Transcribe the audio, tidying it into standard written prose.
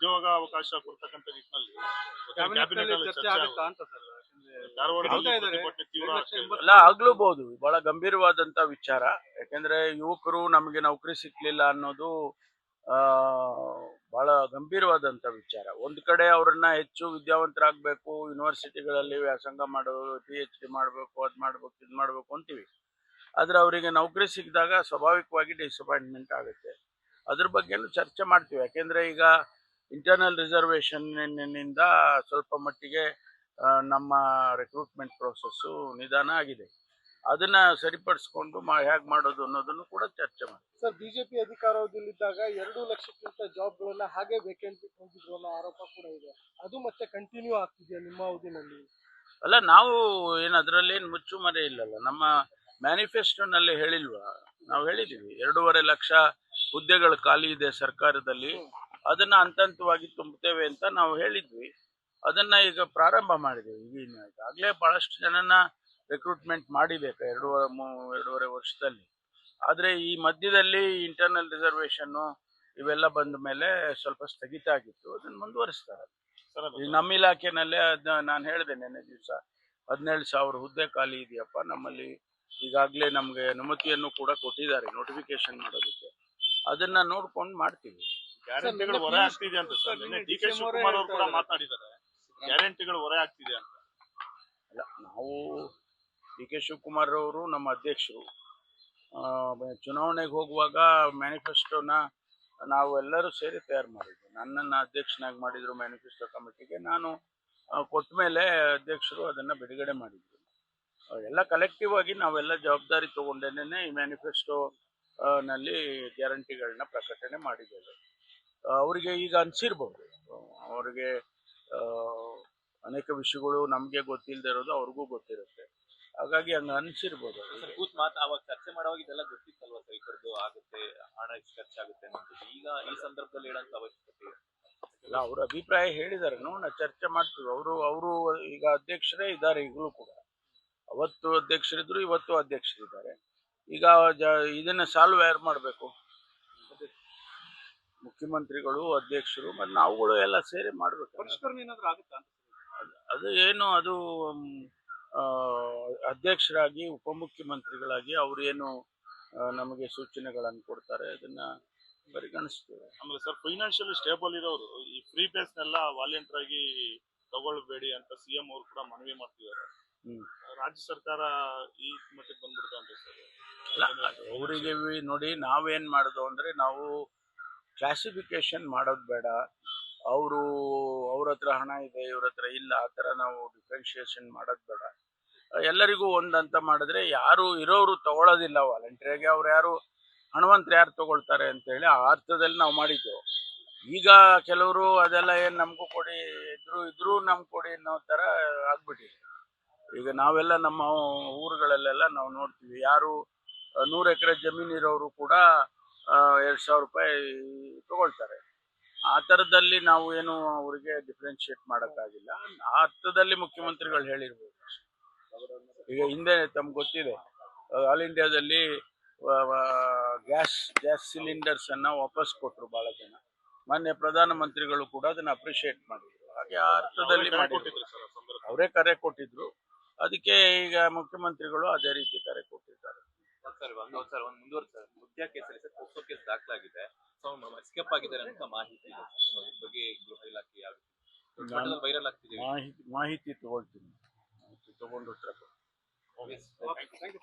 ಉದ್ಯೋಗ ಅವಕಾಶ ಕೊಡ್ತಕ್ಕಂಥ ನಿಟ್ಟಿನಲ್ಲಿ ಕ್ಯಾಬಿನೆಟ್ ಅಲ್ಲಿ ಚರ್ಚೆ ಆಗುತ್ತಾ ಅಂತ ಸರ್? ಅಲ್ಲ, ಆಗ್ಲೂಬಹುದು. ಬಹಳ ಗಂಭೀರವಾದಂತ ವಿಚಾರ. ಯಾಕೆಂದ್ರೆ ಯುವಕರು ನಮಗೆ ನೌಕರಿ ಸಿಕ್ಲಿಲ್ಲ ಅನ್ನೋದು ಬಹಳ ಗಂಭೀರವಾದಂತ ವಿಚಾರ. ಒಂದ್ ಕಡೆ ಅವ್ರನ್ನ ಹೆಚ್ಚು ವಿದ್ಯಾವಂತರಾಗಬೇಕು, ಯೂನಿವರ್ಸಿಟಿಗಳಲ್ಲಿ ವ್ಯಾಸಂಗ ಮಾಡೋದು, PhD ಮಾಡಬೇಕು, ಅದ್ ಮಾಡ್ಬೇಕು, ಇದ್ ಮಾಡ್ಬೇಕು ಅಂತೀವಿ. ಆದ್ರೆ ಅವರಿಗೆ ನೌಕರಿ ಸಿಕ್ಕಿದಾಗ ಸ್ವಾಭಾವಿಕವಾಗಿ ಡಿಸಪಾಯಿಂಟ್ಮೆಂಟ್ ಆಗುತ್ತೆ. ಅದ್ರ ಬಗ್ಗೆನೂ ಚರ್ಚೆ ಮಾಡ್ತೀವಿ. ಯಾಕೆಂದ್ರೆ ಈಗ ಇಂಟರ್ನಲ್ ರಿಸರ್ವೇಶನ್ ನಿಂದ ಸ್ವಲ್ಪ ಮಟ್ಟಿಗೆ ನಮ್ಮ ರಿಕ್ರೂಟ್ಮೆಂಟ್ ಪ್ರೋಸೆಸ್ಸು ನಿಧಾನ ಆಗಿದೆ. ಅದನ್ನ ಸರಿಪಡಿಸ್ಕೊಂಡು ಹೇಗೆ ಮಾಡೋದು ಅನ್ನೋದನ್ನು ಕೂಡ ಚರ್ಚೆ ಮಾಡಿ. ಸರ್, ಬಿಜೆಪಿ ಅಧಿಕಾರದಲ್ಲಿದ್ದಾಗ 2 ಲಕ್ಷಕ್ಕಿಂತ ಜಾಬ್ಗಳನ್ನ ಹಾಗೆ ವೇಕೆಂಟ್ ಹೊಂದಿದ್ರು ಅನ್ನೋ ಆರೋಪ ಕೂಡ ಇದೆ. ಅದು ಮತ್ತೆ ಕಂಟಿನ್ಯೂ ಆಗ್ತಿದೆಯಾ ನಿಮ್ಮ ಅವಧಿನಲ್ಲಿ? ಅಲ್ಲ, ನಾವು ಏನು ಅದರಲ್ಲೇನು ಮುಚ್ಚುಮರೆ ಇಲ್ಲಲ್ಲ. ನಮ್ಮ ಮ್ಯಾನಿಫೆಸ್ಟೋನಲ್ಲಿ ಹೇಳಿಲ್ವಾ? ನಾವು ಹೇಳಿದ್ದೀವಿ 2.5 ಲಕ್ಷ ಹುದ್ದೆಗಳು ಖಾಲಿ ಇದೆ ಸರ್ಕಾರದಲ್ಲಿ, ಅದನ್ನ ಹಂತವಾಗಿ ತುಂಬುತ್ತೇವೆ ಅಂತ ನಾವು ಹೇಳಿದ್ವಿ. ಅದನ್ನ ಈಗ ಪ್ರಾರಂಭ ಮಾಡಿದ್ದೇವೆ. ಈಗಾಗಲೇ ಬಹಳಷ್ಟು ಜನನ ರಿಕ್ರೂಟ್ಮೆಂಟ್ ಮಾಡಿಬೇಕು 2.5 ವರ್ಷದಲ್ಲಿ. ಆದರೆ ಈ ಮಧ್ಯದಲ್ಲಿ ಇಂಟರ್ನಲ್ ರಿಸರ್ವೇಷನ್ನು ಇವೆಲ್ಲ ಬಂದ ಮೇಲೆ ಸ್ವಲ್ಪ ಸ್ಥಗಿತ ಆಗಿತ್ತು. ಅದನ್ನು ಮುಂದುವರಿಸ್ತಾರೆ. ಈಗ ನಮ್ಮ ಇಲಾಖೆನಲ್ಲೇ ನಾನು ಹೇಳಿದೆ ನಿನ್ನೆ ದಿವಸ 17,000 ಹುದ್ದೆ ಖಾಲಿ ಇದೆಯಪ್ಪ ನಮ್ಮಲ್ಲಿ. ಈಗಾಗಲೇ ನಮಗೆ ಅನುಮತಿಯನ್ನು ಕೂಡ ಕೊಟ್ಟಿದ್ದಾರೆ ನೋಟಿಫಿಕೇಶನ್ ಮಾಡೋದಕ್ಕೆ. ಅದನ್ನ ನೋಡ್ಕೊಂಡು ಮಾಡ್ತೀವಿ. ಗ್ಯಾರಂಟಿಗಳು ಹೊರೆ ಆಗ್ತಿದೆ ಅಂತ ಸರ್ DK ಶಿವಕುಮಾರ್ ಅವರು ಕೂಡ ಮಾತಾಡಿದ್ದಾರೆ. ಗ್ಯಾರಂಟಿಗಳು ಹೊರೆ ಆಗ್ತಿದೆ ಅಂತ. ಅಲ್ಲ, ನಾವು DK ಶಿವಕುಮಾರ್ ಅವರು ನಮ್ಮ ಅಧ್ಯಕ್ಷರು. ಚುನಾವಣೆಗೆ ಹೋಗುವಾಗ ಮ್ಯಾನಿಫೆಸ್ಟೋನ ನಾವು ಎಲ್ಲರೂ ಸೇರಿ ತಯಾರು ಮಾಡಿದ್ವಿ. ನನ್ನನ್ನು ಅಧ್ಯಕ್ಷನಾಗಿ ಮಾಡಿದ್ರು ಮ್ಯಾನಿಫೆಸ್ಟೋ ಕಮಿಟಿಗೆ. ನಾನು ಕೊಟ್ಟ ಮೇಲೆ ಅಧ್ಯಕ್ಷರು ಅದನ್ನು ಬಿಡುಗಡೆ ಮಾಡಿದ್ರು. ಎಲ್ಲ ಕಲೆಕ್ಟಿವ್ ಆಗಿ ನಾವೆಲ್ಲ ಜವಾಬ್ದಾರಿ ತಗೊಂಡೇನೆ ಈ ಮ್ಯಾನಿಫೆಸ್ಟೋ ನಲ್ಲಿ ಗ್ಯಾರಂಟಿಗಳನ್ನ ಪ್ರಕಟಣೆ ಮಾಡಿದ್ದೇವೆ. ಅವರಿಗೆ ಈಗ ಅನಿಸಿರ್ಬೋದು, ಅವರಿಗೆ ಅನೇಕ ವಿಷಯಗಳು ನಮಗೆ ಗೊತ್ತಿಲ್ಲದೆ ಇರೋದು ಅವ್ರಿಗೂ ಗೊತ್ತಿರುತ್ತೆ. ಹಾಗಾಗಿ ಹಂಗ ಅನಿಸಿರ್ಬೋದು. ಅವಾಗ ಚರ್ಚೆ ಮಾಡುವಾಗ ಇದೆಲ್ಲ ಗೊತ್ತಿತ್ತಲ್ವಾ ಸರ್? ಈ ಕಡೆದು ಆಗುತ್ತೆ, ಹಣ ಎಷ್ಟು ಖರ್ಚಾಗುತ್ತೆ ಅನ್ನೋದು. ಈಗ ಈ ಸಂದರ್ಭದಲ್ಲಿ ಹೇಳೋಂಥ ಅವಶ್ಯಕತೆ ಇಲ್ಲ. ಅವ್ರ ಅಭಿಪ್ರಾಯ ಹೇಳಿದ್ದಾರೆ, ನೋಡೋಣ, ಚರ್ಚೆ ಮಾಡ್ತೀವಿ. ಅವರು ಈಗ ಅಧ್ಯಕ್ಷರೇ ಇದ್ದಾರೆ. ಈಗಲೂ ಕೂಡ ಅವತ್ತು ಅಧ್ಯಕ್ಷರಿದ್ರು, ಇವತ್ತು ಅಧ್ಯಕ್ಷರಿದ್ದಾರೆ. ಈಗ ಇದನ್ನ ಸಾಲ್ವ್ ಯಾರು ಮಾಡಬೇಕು? ಮುಖ್ಯಮಂತ್ರಿಗಳು, ಅಧ್ಯಕ್ಷರು ಮತ್ತು ನಾವುಗಳು ಎಲ್ಲ ಸೇರಿ ಮಾಡ್ಬೇಕು. ಪರಿಷ್ಕರಣೆ ಏನಾದ್ರು ಆಗುತ್ತಾ? ಅದು ಏನು, ಅದು ಅಧ್ಯಕ್ಷರಾಗಿ ಉಪಮುಖ್ಯಮಂತ್ರಿಗಳಾಗಿ ಅವ್ರೇನು ನಮಗೆ ಸೂಚನೆಗಳನ್ನು ಕೊಡ್ತಾರೆ, ಅದನ್ನ ಪರಿಗಣಿಸ್ತೇವೆ. ಆಮೇಲೆ ಸರ್, ಫೈನಾನ್ಷಿಯಲ್ ಸ್ಟೇಬಲ್ ಇರೋರು ಈ ಫ್ರೀ ಬೇಸ್ನೆಲ್ಲ ವಾಲಂಟಿಯರ್ ಆಗಿ ತಗೊಳ್ಬೇಡಿ ಅಂತ CM ಅವರು ಕೂಡ ಮನವಿ ಮಾಡ್ತಿದ್ದಾರೆ. ರಾಜ್ಯ ಸರ್ಕಾರ ಈ ಮಟ್ಟಿಗೆ ಬಂದ್ಬಿಡ್ತಾ ಅಂತ ಸರ್? ಅಲ್ಲ, ಅವರಿಗೆ ನೋಡಿ, ನಾವೇನ್ ಮಾಡೋದು ಅಂದ್ರೆ, ನಾವು ಕ್ಲಾಸಿಫಿಕೇಶನ್ ಮಾಡೋದು ಬೇಡ. ಅವ್ರ ಹತ್ರ ಹಣ ಇದೆ, ಇವ್ರ ಹತ್ರ ಇಲ್ಲ, ಆ ಥರ ನಾವು ಡಿಫ್ರೆನ್ಶಿಯೇಷನ್ ಮಾಡೋದು ಬೇಡ. ಎಲ್ಲರಿಗೂ ಒಂದಂತ ಮಾಡಿದ್ರೆ ಯಾರು ಇರೋರು ತಗೊಳ್ಳೋದಿಲ್ಲ ವಾಲಂಟಿಯರ್ಗೆ. ಅವ್ರು ಯಾರು ಹಣವಂತರು ಯಾರು ತಗೊಳ್ತಾರೆ ಅಂತೇಳಿ ಆ ಅರ್ಥದಲ್ಲಿ ನಾವು ಮಾಡಿದ್ದೆವು. ಈಗ ಕೆಲವರು ಅದೆಲ್ಲ ಏನು ನಮಗೂ ಕೊಡಿ, ಇದ್ರು ನಮ್ಗೆ ಕೊಡಿ ಅನ್ನೋ ಥರ ಆಗ್ಬಿಟ್ಟಿದೆ. ಈಗ ನಾವೆಲ್ಲ ನಮ್ಮ ಊರುಗಳಲ್ಲೆಲ್ಲ ನಾವು ನೋಡ್ತೀವಿ, ಯಾರು 100 ಎಕರೆ ಜಮೀನು ಇರೋರು ಕೂಡ 2,000 ರೂಪಾಯಿ ತಗೊಳ್ತಾರೆ. ಆ ಥರದಲ್ಲಿ ನಾವು ಏನು ಅವರಿಗೆ ಡಿಫ್ರೆನ್ಶಿಯೇಟ್ ಮಾಡೋಕ್ಕಾಗಿಲ್ಲ. ಆ ಅರ್ಥದಲ್ಲಿ ಮುಖ್ಯಮಂತ್ರಿಗಳು ಹೇಳಿರ್ಬೋದು. ಈಗ ಹಿಂದೆ ತಮ್ಗೆ ಗೊತ್ತಿದೆ, ಆಲ್ ಇಂಡಿಯಾದಲ್ಲಿ ಗ್ಯಾಸ್ ಸಿಲಿಂಡರ್ಸ್ ಅನ್ನ ವಾಪಸ್ ಕೊಟ್ಟರು ಬಹಳ ಜನ. ಮಾನ್ಯ ಪ್ರಧಾನಮಂತ್ರಿಗಳು ಕೂಡ ಅದನ್ನ ಅಪ್ರಿಷಿಯೇಟ್ ಮಾಡಿದ್ರು. ಹಾಗೆ ಆ ಅರ್ಥದಲ್ಲಿ ಅವರೇ ಕರೆ ಕೊಟ್ಟಿದ್ರು. ಅದಕ್ಕೆ ಈಗ ಮುಖ್ಯಮಂತ್ರಿಗಳು ಅದೇ ರೀತಿ ಕರೆ ಕೊಟ್ಟಿದ್ದಾರೆ. ಮುದ್ದೆ ಕೇಸಲ್ಲಿ ಪೋಕ್ಸೋ ಕೇಸ್ ದಾಖಲಾಗಿದೆ, ಎಸ್ಕೇಪ್ ಆಗಿದ್ದಾರೆ ಅಂತ ಮಾಹಿತಿ ಇದೆ. ಬಗ್ಗೆ ಗೃಹ ಇಲಾಖೆ ಯಾವ ವೈರಲ್ ಆಗ್ತಿದೆ ಮಾಹಿತಿ ತಗೊಳ್ತೀನಿ. ತಗೊಂಡು ಉತ್ತರ ಕೊಡ್ತೀನಿ.